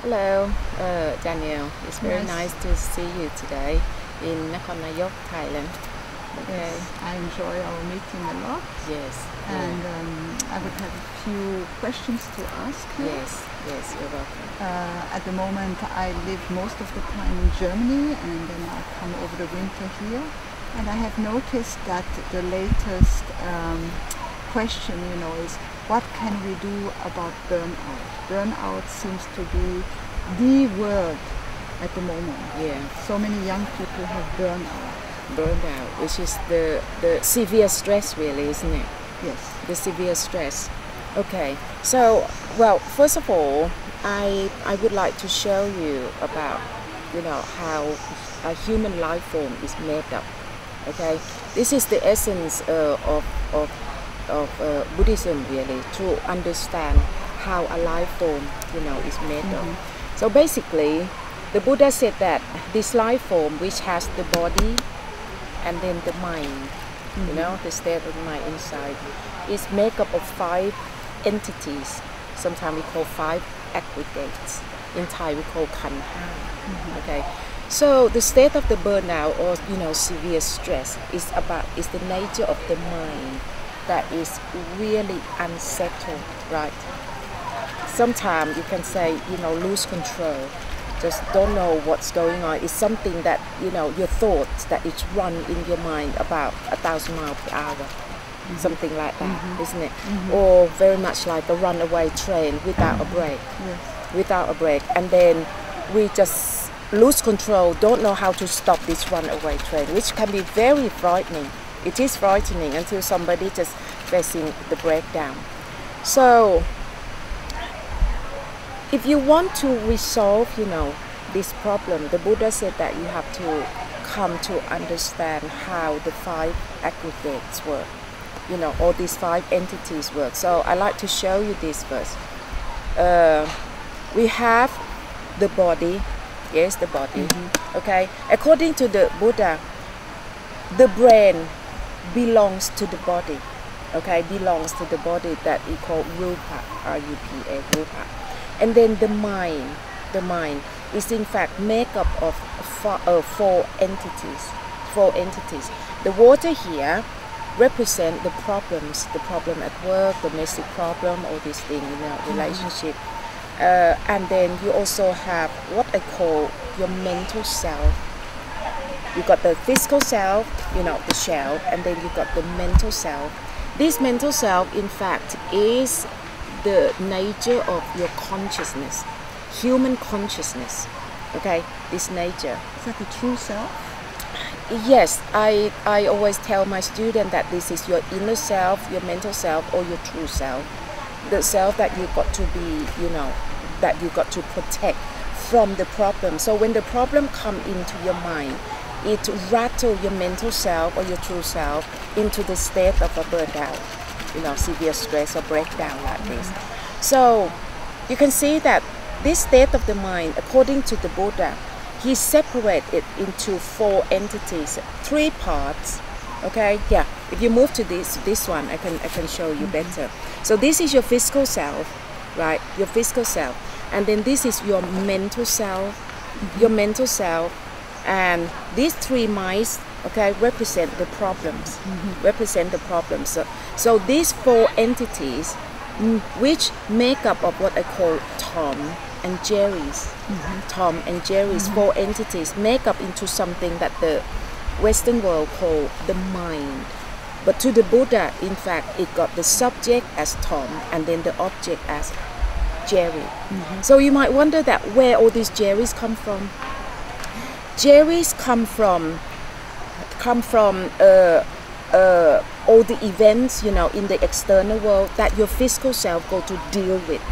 Hello, Danielle. It's very nice to see you today in Nakhon Nayok, Thailand. Okay. Yes, I enjoy our meeting a lot. Yes. And I would have a few questions to ask you. Yes, you're welcome. At the moment, I live most of the time in Germany, and then I come over the winter here. And I have noticed that the latest question, is what can we do about burnout? Burnout seems to be the word at the moment. Yeah. So many young people have burnout. Burnout, which is the severe stress, really, isn't it? Yes. The severe stress. Okay. So, well, first of all, I would like to show you about, how a human life form is made up. Okay. This is the essence of Buddhism, really, to understand how a life form, is made up. So basically, the Buddha said that this life form, which has the body and then the mind, the state of the mind inside, is made up of 5 entities. Sometimes we call 5 aggregates. In Thai, we call khandha. Okay. So the state of the burnout or severe stress is the nature of the mind that is really unsettled, right? Sometimes you can say, lose control, just don't know what's going on. It's something that, your thoughts that it's run in your mind about 1,000 miles per hour, something like that, isn't it? Or very much like a runaway train without a brake, without a brake. And then we just lose control, don't know how to stop this runaway train, which can be very frightening. It is frightening until somebody just facing the breakdown. So if you want to resolve, this problem, the Buddha said that you have to come to understand how the 5 aggregates work, all these 5 entities work. So I like to show you this first. We have the body. Yes, the body. Okay. According to the Buddha, the brain belongs to the body. Okay, belongs to the body that we call rupa, R-U-P-A, rupa. And then the mind is in fact made up of 4 entities. 4 entities. The water here represent the problems, the problem at work, domestic problem, all these things, relationship. And then you also have what I call your mental self. You got the physical self, the shell, and then you got the mental self. This mental self, in fact, is the nature of your consciousness, human consciousness. Okay, this nature. Is that the true self? Yes, I always tell my students that this is your inner self, your mental self, or your true self. The self that you got to be, that you got to protect from the problem. So when the problem come into your mind, it rattle your mental self or your true self into the state of a burnout, severe stress or breakdown like this. So you can see that this state of the mind, according to the Buddha, he separated it into 4 entities, 3 parts. Okay, yeah. If you move to this one, I can show you better. So this is your physical self, right? Your physical self, and then this is your mental self, your mental self, and these 3 minds, okay, represent the problems. Represent the problems. So these 4 entities, which make up of what I call Tom and Jerry's. Tom and Jerry's 4 entities make up into something that the Western world call the mind. But to the Buddha, in fact, it got the subject as Tom and then the object as Jerry. So you might wonder that where all these Jerrys come from. Jerrys come from all the events, in the external world that your physical self go to deal with.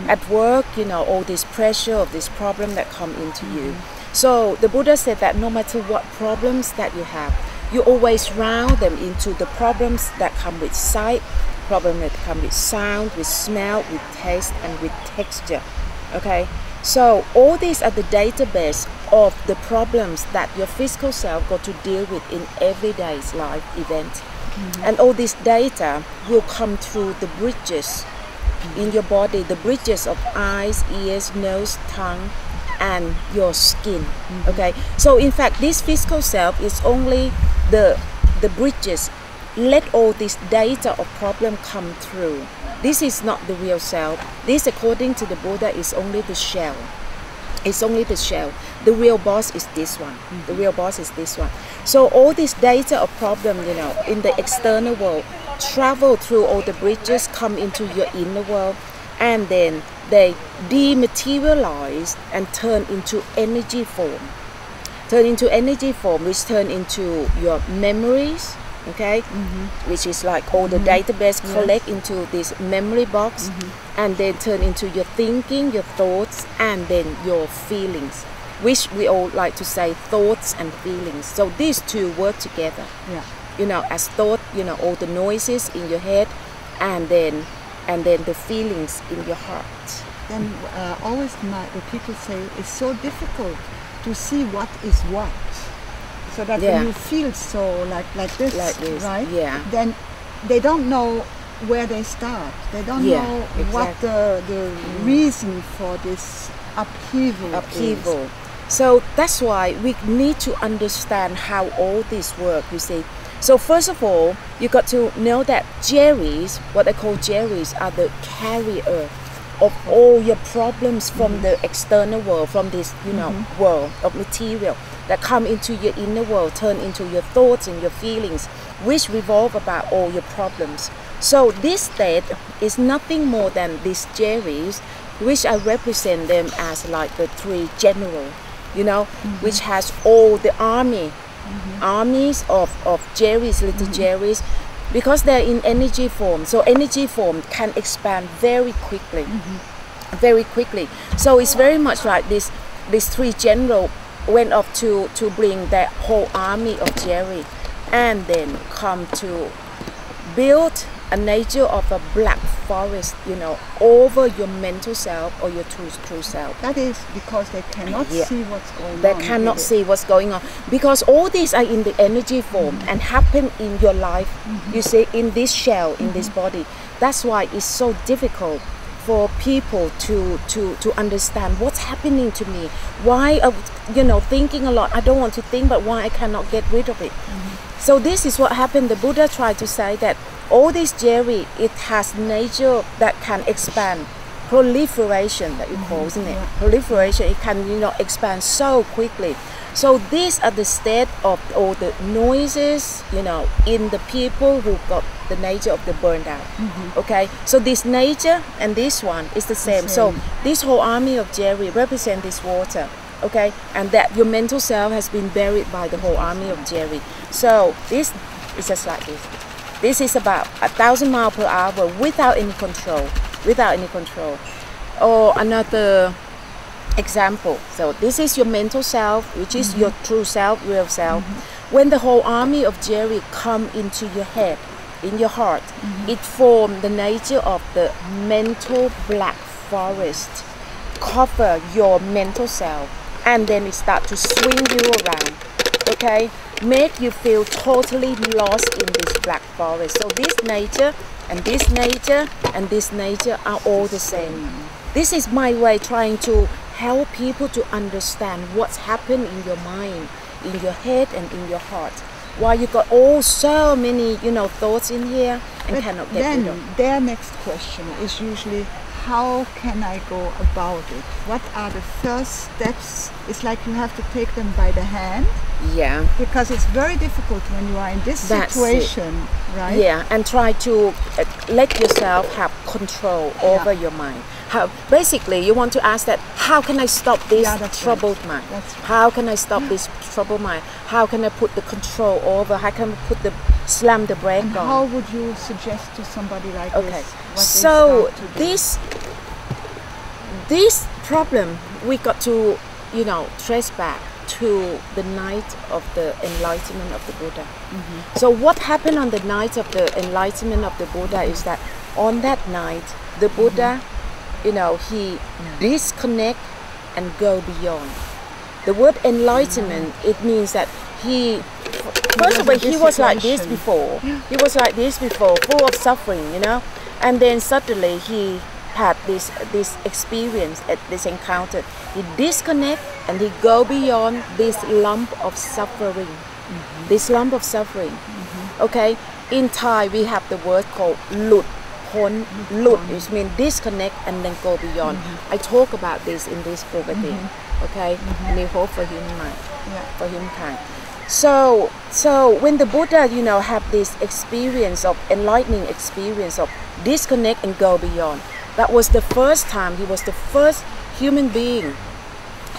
At work, all this pressure of this problem that come into you. So the Buddha said that no matter what problems that you have, you always round them into the problems that come with sight, problems that come with sound, with smell, with taste, and with texture. Okay? So all these are the database of the problems that your physical self got to deal with in everyday's life event. And all this data will come through the bridges in your body, the bridges of eyes, ears, nose, tongue, and your skin. Okay, so in fact this physical self is only the bridges. Let all this data of problem come through. This is not the real self. This, according to the Buddha, is only the shell. It's only the shell. The real boss is this one. The real boss is this one. So all this data of problem, you know, in the external world, travel through all the bridges, come into your inner world, and then they dematerialize and turn into energy form. Turn into energy form, which turn into your memories, okay, which is like all the database collect into this memory box, and then turn into your thinking, your thoughts, and then your feelings, which we all like to say thoughts and feelings. So these two work together. Yeah. You know, as thought, you know, all the noises in your head, and then the feelings in your heart. Then always the people say it's so difficult to see what is what. So that when you feel so like this, right? Yeah. Then they don't know where they start. They don't know what the reason for this upheaval is. So that's why we need to understand how all this work, you see. So first of all, you got to know that Jerry's, what I call Jerry's, are the carrier of all your problems from the external world, from this, you know, world of material that come into your inner world, turn into your thoughts and your feelings, which revolve about all your problems. So this state is nothing more than these Jerry's, which I represent them as like the three general, you know, which has all the armies of Jerry's, little Jerry's, because they're in energy form. So energy form can expand very quickly, very quickly. So it's very much like these three general went off to bring that whole army of Jerry, and then come to build a nature of a black forest, you know, over your mental self or your true self. That is because they cannot see what's going on. They cannot see what's going on because all these are in the energy form and happen in your life, you see, in this shell, in this body. That's why it's so difficult for people to understand what's happening to me. Why, you know, thinking a lot. I don't want to think, but why I cannot get rid of it. So this is what happened. The Buddha tried to say that all this Jerry, it has nature that can expand, proliferation that you call, isn't it? Proliferation, it can, you know, expand so quickly. So these are the state of all the noises, you know, in the people who got the nature of the burned out. Okay, so this nature and this one is the same. So this whole army of Jerry represent this water. Okay, and that your mental self has been buried by the whole army of Jerry. So this is just like this. This is about 1,000 miles per hour without any control, Or another example. So this is your mental self, which is your true self, real self. When the whole army of Jerry come into your head, in your heart, it forms the nature of the mental black forest, cover your mental self, and then it start to swing you around, okay, make you feel totally lost in this black forest. So this nature and this nature and this nature are all the same. This is my way trying to help people to understand what's happened in your mind, in your head and in your heart. Why you got all so many, you know, thoughts in here and cannot get rid of. Then their next question is usually, how can I go about it? What are the first steps? It's like you have to take them by the hand. Yeah. Because it's very difficult when you are in this situation, right? Yeah, and try to let yourself have control over your mind. How, basically, you want to ask that, how can I stop this troubled mind? How can I stop this troubled mind? How can I put the control over? How can I put slam the brake on? How would you suggest to somebody like this? So this problem we got to, you know, trace back to the night of the enlightenment of the Buddha. So what happened on the night of the enlightenment of the Buddha is that on that night the Buddha, you know, he disconnect and go beyond. The word enlightenment, it means that he, first of all, he was like this before. He was like this before, full of suffering, you know. And then suddenly he had this experience, this encounter, he disconnect and he go beyond this lump of suffering. This lump of suffering. Okay, in Thai we have the word called lut. Lut, which means disconnect and then go beyond. I talk about this in this book, I think. Okay, and I hope for him time. So when the Buddha, you know, have this experience of enlightening experience of disconnect and go beyond, that was the first time, he was the first human being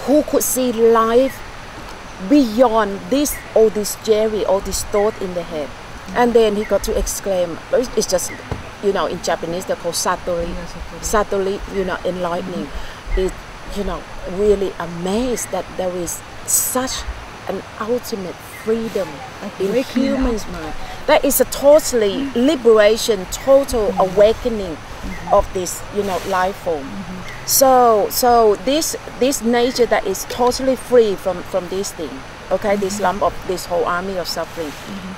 who could see life beyond this, all this jerry, all this thought in the head. And then he got to exclaim, it's just, you know, in Japanese they're called satori. Satori, you know, enlightening. It, you know, really amazed that there is such an ultimate freedom in humans' mind. That is a totally liberation, total awakening of this, you know, life form. So this nature that is totally free from this thing, okay, this lump of this whole army of suffering,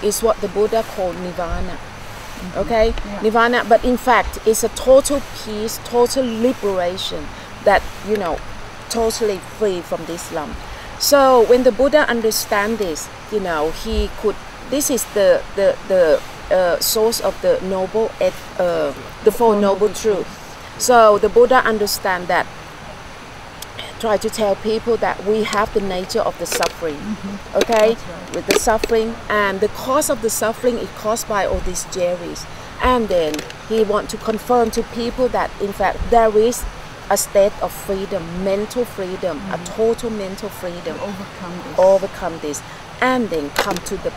is what the Buddha called nirvana. Okay, nirvana, but in fact it's a total peace, total liberation, that, you know, totally free from this lump. So when the Buddha understand this, you know, he could, this is the source of the noble, the Four Noble Truths. So the Buddha understand that, try to tell people that we have the nature of the suffering, okay, with the suffering, and the cause of the suffering is caused by all these jerries. And then he want to confirm to people that in fact there is a state of freedom, mental freedom, a total mental freedom, overcome this, and then come to the